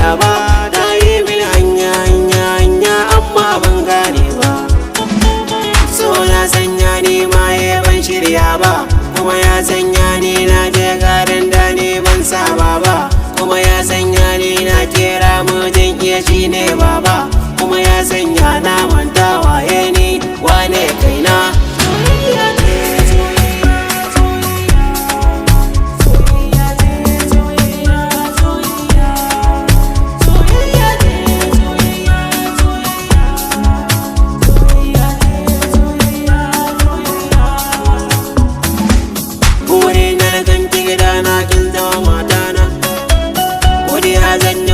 iya ba. Na yi min hanya amma ban gane ba. So na sanya ni ma ban shirya ba, kuma ya sanya ni na je garin da ni ban saba ba, kuma ya sanya ni na kera mijin iya shi ne baba, kuma ya sanya na manta waye ni wane kaina. Kin zama matana, godiya zan